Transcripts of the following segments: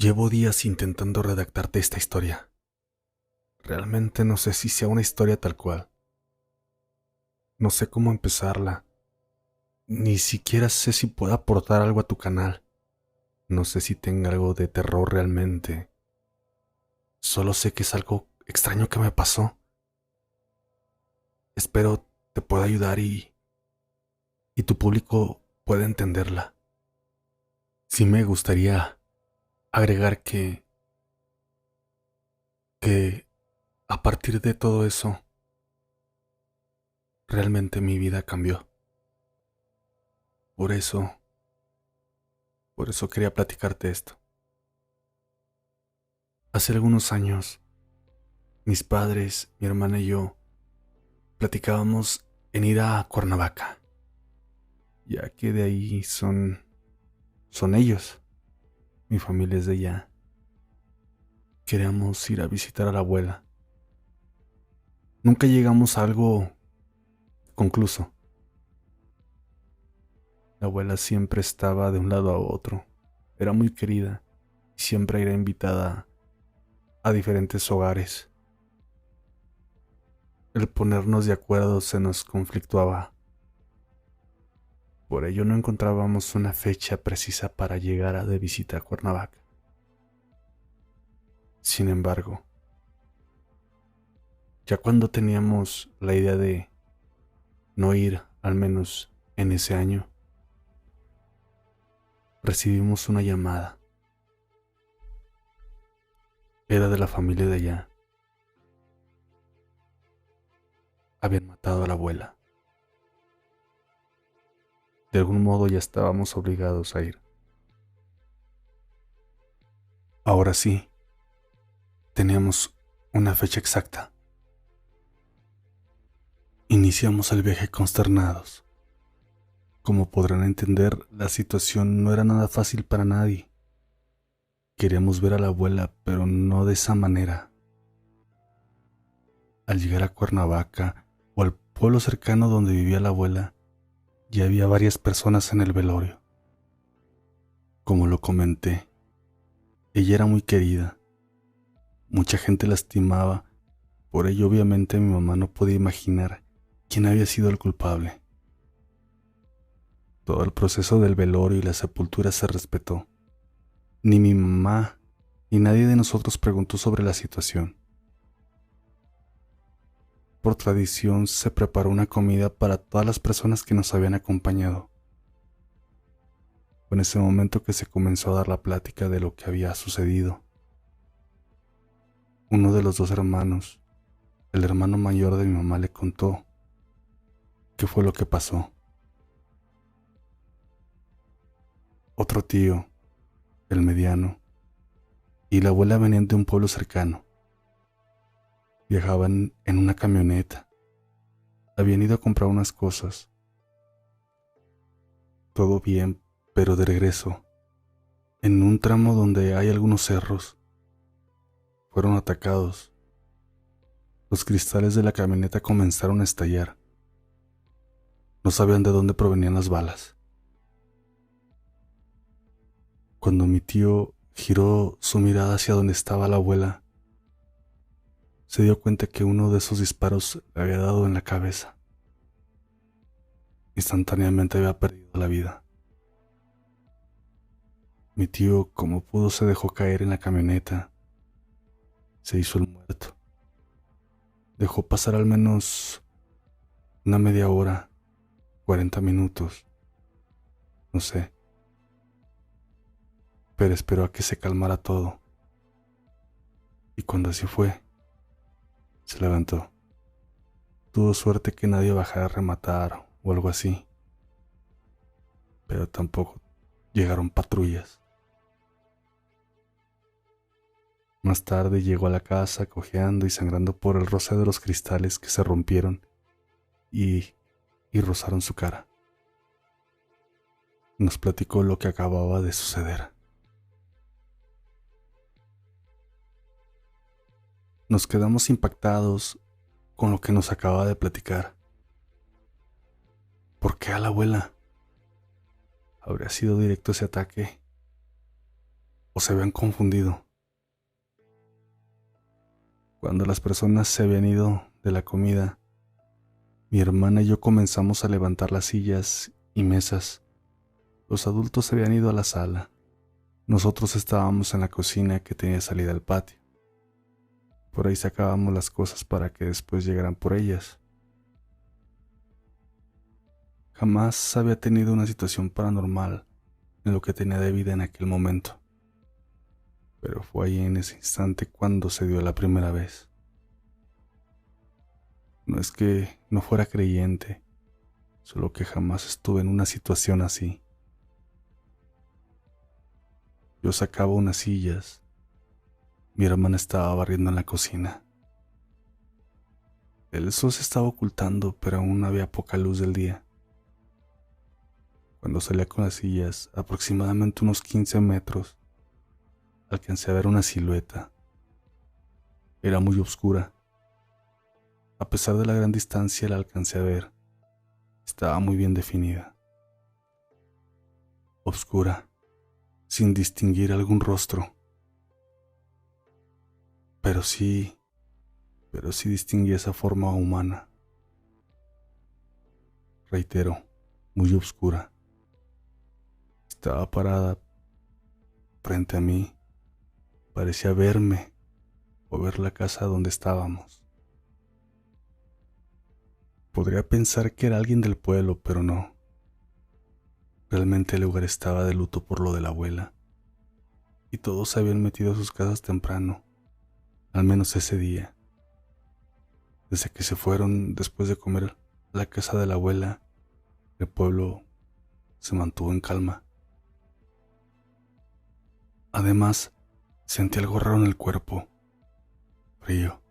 Llevo días intentando redactarte esta historia. Realmente no sé si sea una historia tal cual. No sé cómo empezarla. Ni siquiera sé si pueda aportar algo a tu canal. No sé si tenga algo de terror realmente. Solo sé que es algo extraño que me pasó. Espero te pueda ayudar y tu público pueda entenderla. Sí me gustaría agregar que a partir de todo eso, realmente mi vida cambió. Por eso, por eso quería platicarte esto. Hace algunos años, mis padres, mi hermana y yo platicábamos en ir a Cuernavaca, ya que de ahí son ellos, mi familia es de allá. Queríamos ir a visitar a la abuela. Nunca llegamos a algo concluso. La abuela siempre estaba de un lado a otro, era muy querida y siempre era invitada a diferentes hogares. El ponernos de acuerdo se nos conflictuaba. Por ello no encontrábamos una fecha precisa para llegar a de visita a Cuernavaca. Sin embargo, ya cuando teníamos la idea de no ir, al menos en ese año, recibimos una llamada. Era de la familia de allá. Habían matado a la abuela. De algún modo ya estábamos obligados a ir. Ahora sí, teníamos una fecha exacta. Iniciamos el viaje consternados. Como podrán entender, la situación no era nada fácil para nadie. Queríamos ver a la abuela, pero no de esa manera. Al llegar a Cuernavaca o al pueblo cercano donde vivía la abuela, ya había varias personas en el velorio. Como lo comenté, ella era muy querida. Mucha gente la estimaba, por ello obviamente mi mamá no podía imaginar quién había sido el culpable. Todo el proceso del velorio y la sepultura se respetó. Ni mi mamá ni nadie de nosotros preguntó sobre la situación. Por tradición se preparó una comida para todas las personas que nos habían acompañado. Fue en ese momento que se comenzó a dar la plática de lo que había sucedido. Uno de los dos hermanos, el hermano mayor de mi mamá, le contó qué fue lo que pasó. Otro tío, el mediano, y la abuela venían de un pueblo cercano. Viajaban en una camioneta. Habían ido a comprar unas cosas. Todo bien, pero de regreso, en un tramo donde hay algunos cerros, fueron atacados. Los cristales de la camioneta comenzaron a estallar. No sabían de dónde provenían las balas. Cuando mi tío giró su mirada hacia donde estaba la abuela, se dio cuenta que uno de esos disparos le había dado en la cabeza. Instantáneamente había perdido la vida. Mi tío, como pudo, se dejó caer en la camioneta. Se hizo el muerto. Dejó pasar al menos una media hora, 40 minutos, no sé, pero esperó a que se calmara todo. Y cuando así fue, se levantó. Tuvo suerte que nadie bajara a rematar o algo así, pero tampoco llegaron patrullas. Más tarde llegó a la casa cojeando y sangrando por el roce de los cristales que se rompieron y, y rozaron su cara. Nos platicó lo que acababa de suceder. Nos quedamos impactados con lo que nos acaba de platicar. ¿Por qué a la abuela? ¿Habría sido directo ese ataque? o se habían confundido. Cuando las personas se habían ido de la comida, mi hermana y yo comenzamos a levantar las sillas y mesas. Los adultos se habían ido a la sala. Nosotros estábamos en la cocina que tenía salida al patio. Por ahí sacábamos las cosas para que después llegaran por ellas. Jamás había tenido una situación paranormal en lo que tenía de vida en aquel momento, pero fue ahí en ese instante cuando se dio la primera vez. No es que no fuera creyente, solo que jamás estuve en una situación así. Yo sacaba unas sillas, mi hermana estaba barriendo en la cocina. El sol se estaba ocultando, pero aún había poca luz del día. Cuando salía con las sillas, aproximadamente unos 15 metros, alcancé a ver una silueta. Era muy oscura. A pesar de la gran distancia la alcancé a ver. Estaba muy bien definida. Oscura, sin distinguir algún rostro. Pero sí distinguí esa forma humana. Reitero, muy oscura. Estaba parada frente a mí. Parecía verme o ver la casa donde estábamos. Podría pensar que era alguien del pueblo, pero no. Realmente el lugar estaba de luto por lo de la abuela, y todos se habían metido a sus casas temprano, al menos ese día. Desde que se fueron después de comer a la casa de la abuela, el pueblo se mantuvo en calma. Además, sentí algo raro en el cuerpo, frío,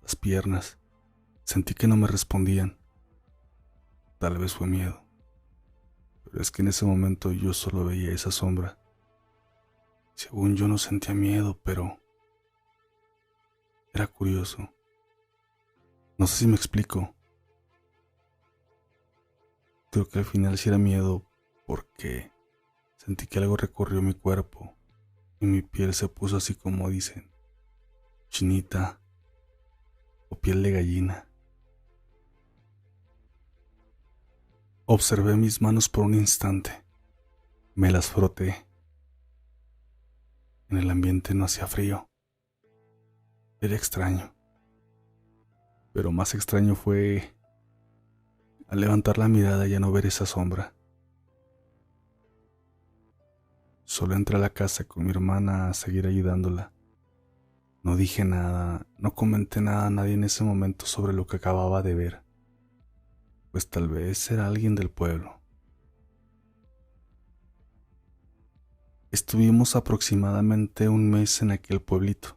las piernas. Sentí que no me respondían. Tal vez fue miedo, pero es que en ese momento yo solo veía esa sombra. Según yo no sentía miedo, pero era curioso. No sé si me explico. Creo que al final sí era miedo porque sentí que algo recorrió mi cuerpo y mi piel se puso así como dicen, chinita o piel de gallina. Observé mis manos por un instante. Me las froté. En el ambiente no hacía frío. Era extraño. Pero más extraño fue al levantar la mirada y a no ver esa sombra. Solo entré a la casa con mi hermana a seguir ayudándola. No dije nada, no comenté nada a nadie en ese momento sobre lo que acababa de ver, pues tal vez era alguien del pueblo. Estuvimos aproximadamente un mes en aquel pueblito.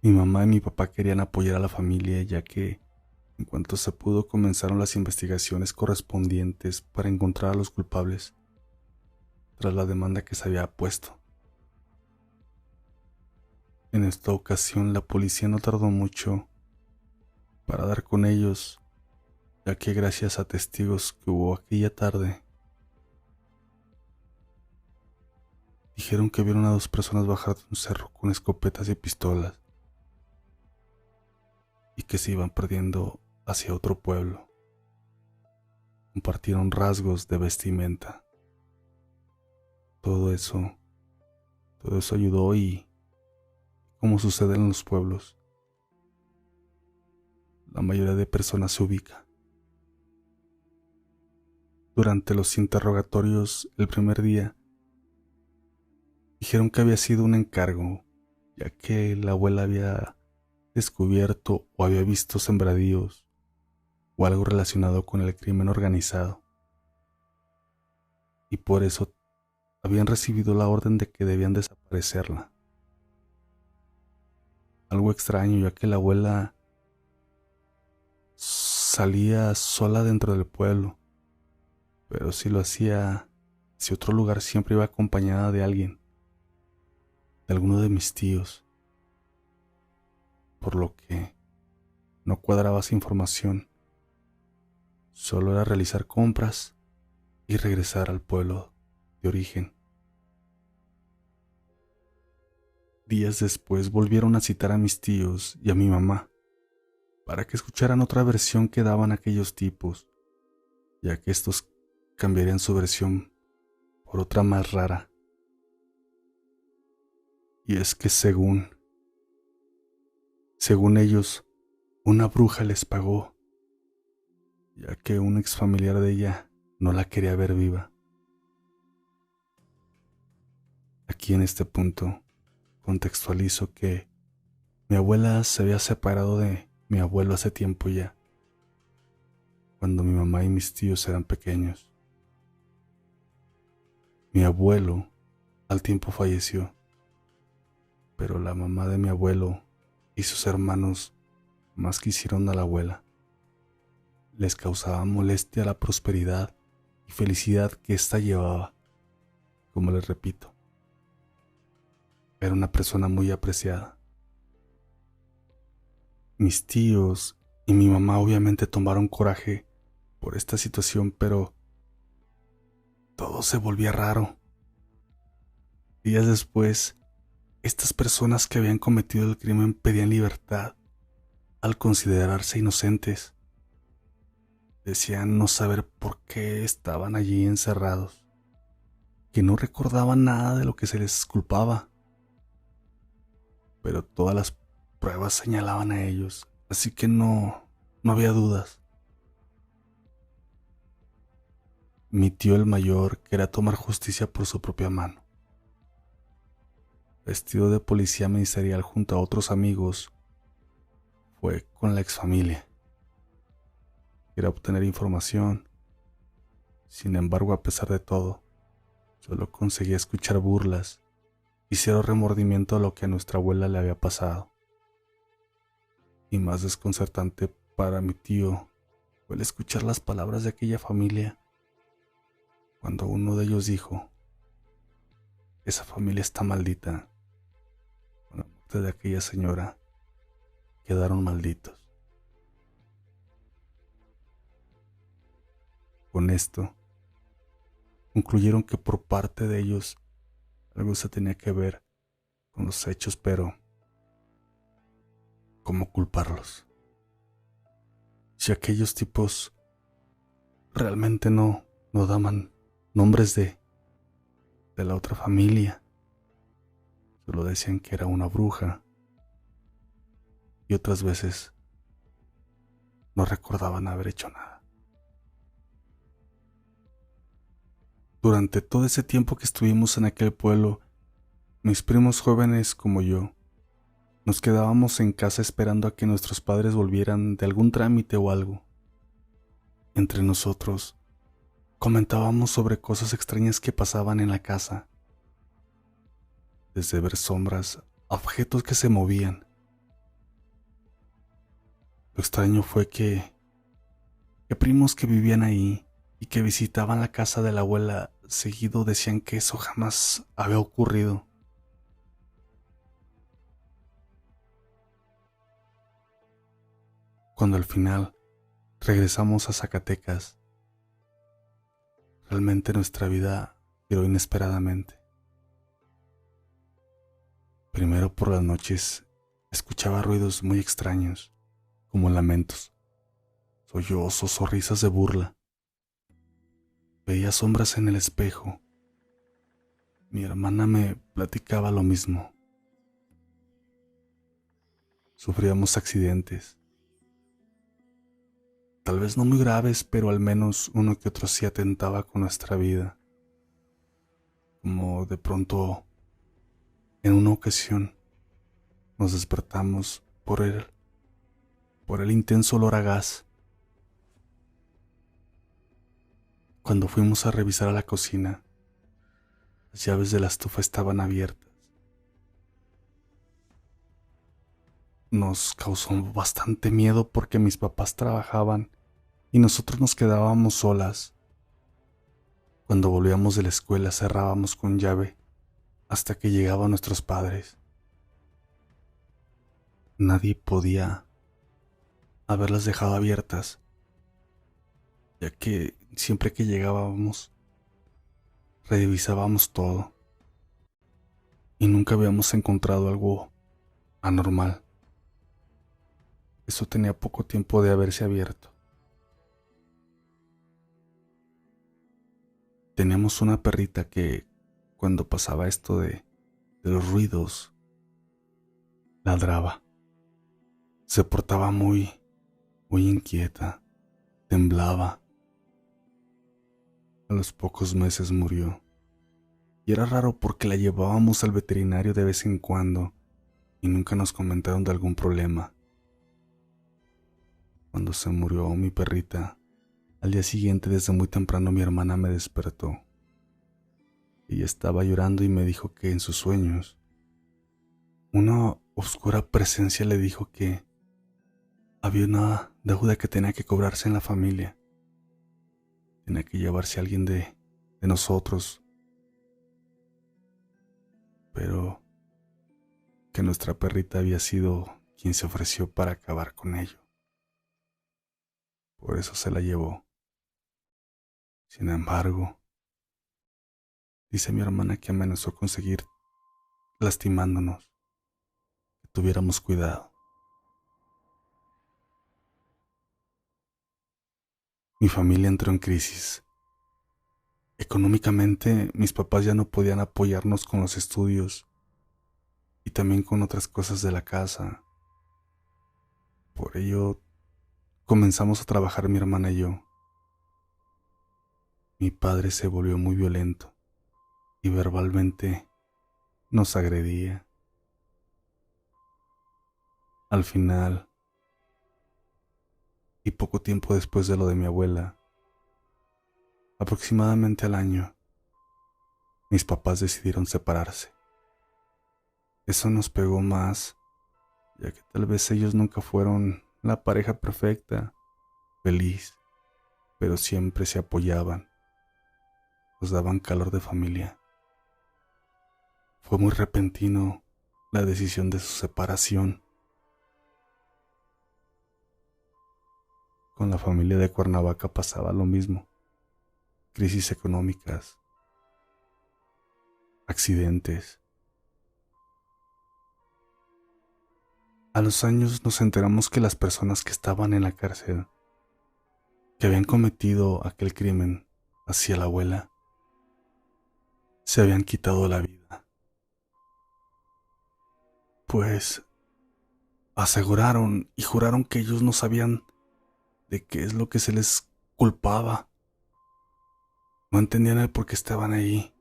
Mi mamá y mi papá querían apoyar a la familia, ya que en cuanto se pudo comenzaron las investigaciones correspondientes para encontrar a los culpables, tras la demanda que se había puesto. En esta ocasión la policía no tardó mucho para dar con ellos, ya que gracias a testigos que hubo aquella tarde, dijeron que vieron a dos personas bajar de un cerro con escopetas y pistolas y que se iban perdiendo hacia otro pueblo. Compartieron rasgos de vestimenta. Todo eso ayudó y, como sucede en los pueblos, la mayoría de personas se ubica. Durante los interrogatorios el primer día, dijeron que había sido un encargo, ya que la abuela había descubierto o había visto sembradíos o algo relacionado con el crimen organizado, y por eso habían recibido la orden de que debían desaparecerla. Algo extraño, ya que la abuela salía sola dentro del pueblo, pero si lo hacía hacia otro lugar siempre iba acompañada de alguien, de alguno de mis tíos, por lo que no cuadraba esa información. Solo era realizar compras y regresar al pueblo de origen. Días después volvieron a citar a mis tíos y a mi mamá para que escucharan otra versión que daban aquellos tipos, ya que estos cambiarían su versión por otra más rara. Y es que según ellos, una bruja les pagó, ya que un ex familiar de ella no la quería ver viva. Aquí en este punto contextualizo que mi abuela se había separado de mi abuelo hace tiempo ya, cuando mi mamá y mis tíos eran pequeños. Mi abuelo al tiempo falleció, pero la mamá de mi abuelo y sus hermanos más quisieron a la abuela. Les causaba molestia la prosperidad y felicidad que ésta llevaba. Como les repito, era una persona muy apreciada. Mis tíos y mi mamá obviamente tomaron coraje por esta situación, pero todo se volvía raro. Días después, estas personas que habían cometido el crimen pedían libertad al considerarse inocentes. Decían no saber por qué estaban allí encerrados, que no recordaban nada de lo que se les culpaba, pero todas las pruebas señalaban a ellos, así que no había dudas. Mi tío el mayor quería tomar justicia por su propia mano. Vestido de policía ministerial junto a otros amigos, fue con la exfamilia. Quería obtener información. Sin embargo, a pesar de todo, solo conseguía escuchar burlas y cero remordimiento a lo que a nuestra abuela le había pasado. Y más desconcertante para mi tío fue el escuchar las palabras de aquella familia cuando uno de ellos dijo: esa familia está maldita. Con la muerte de aquella señora quedaron malditos. Con esto concluyeron que por parte de ellos algo se tenía que ver con los hechos, pero ¿cómo culparlos? Si aquellos tipos realmente no daban nombres de la otra familia, solo decían que era una bruja, y otras veces no recordaban haber hecho nada. Durante todo ese tiempo que estuvimos en aquel pueblo, mis primos jóvenes como yo, nos quedábamos en casa esperando a que nuestros padres volvieran de algún trámite o algo. Entre nosotros, comentábamos sobre cosas extrañas que pasaban en la casa, desde ver sombras a objetos que se movían. Lo extraño fue que primos que vivían ahí y que visitaban la casa de la abuela seguido decían que eso jamás había ocurrido. Cuando al final regresamos a Zacatecas, realmente nuestra vida giró inesperadamente. Primero por las noches escuchaba ruidos muy extraños, como lamentos, sollozos o risas de burla. Veía sombras en el espejo. Mi hermana me platicaba lo mismo. Sufríamos accidentes. Tal vez no muy graves, pero al menos uno que otro sí atentaba con nuestra vida. Como de pronto, en una ocasión, nos despertamos por el intenso olor a gas. Cuando fuimos a revisar a la cocina, las llaves de la estufa estaban abiertas. Nos causó bastante miedo porque mis papás trabajaban y nosotros nos quedábamos solas. Cuando volvíamos de la escuela cerrábamos con llave hasta que llegaban nuestros padres. Nadie podía haberlas dejado abiertas, ya que siempre que llegábamos revisábamos todo. y nunca habíamos encontrado algo anormal. Eso tenía poco tiempo de haberse abierto. Teníamos una perrita que, cuando pasaba esto de los ruidos, ladraba. Se portaba muy inquieta, temblaba. A los pocos meses murió. Y era raro porque la llevábamos al veterinario de vez en cuando y nunca nos comentaron de algún problema. Cuando se murió mi perrita, al día siguiente desde muy temprano mi hermana me despertó. Ella estaba llorando y me dijo que en sus sueños una oscura presencia le dijo que había una deuda que tenía que cobrarse en la familia. Tenía que llevarse a alguien de nosotros, pero que nuestra perrita había sido quien se ofreció para acabar con ello. Por eso se la llevó. Sin embargo, dice mi hermana que amenazó con seguir lastimándonos, que tuviéramos cuidado. Mi familia entró en crisis. Económicamente, mis papás ya no podían apoyarnos con los estudios y también con otras cosas de la casa. Por ello, comenzamos a trabajar mi hermana y yo. Mi padre se volvió muy violento y verbalmente nos agredía. Al final, y poco tiempo después de lo de mi abuela, aproximadamente al año, mis papás decidieron separarse. Eso nos pegó más, ya que tal vez ellos nunca fueron la pareja perfecta, feliz, pero siempre se apoyaban, nos daban calor de familia. Fue muy repentino la decisión de su separación. Con la familia de Cuernavaca pasaba lo mismo. Crisis económicas, accidentes. A los años nos enteramos que las personas que estaban en la cárcel, que habían cometido aquel crimen hacia la abuela, se habían quitado la vida. Pues aseguraron y juraron que ellos no sabían de qué es lo que se les culpaba. No entendían el por qué estaban ahí,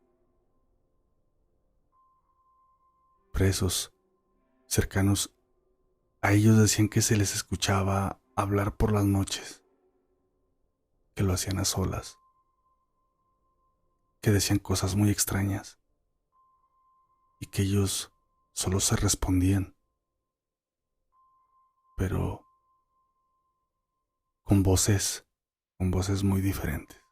presos. Cercanos a ellos decían que se les escuchaba hablar por las noches, que lo hacían a solas, que decían cosas muy extrañas y que ellos solo se respondían, pero con voces muy diferentes.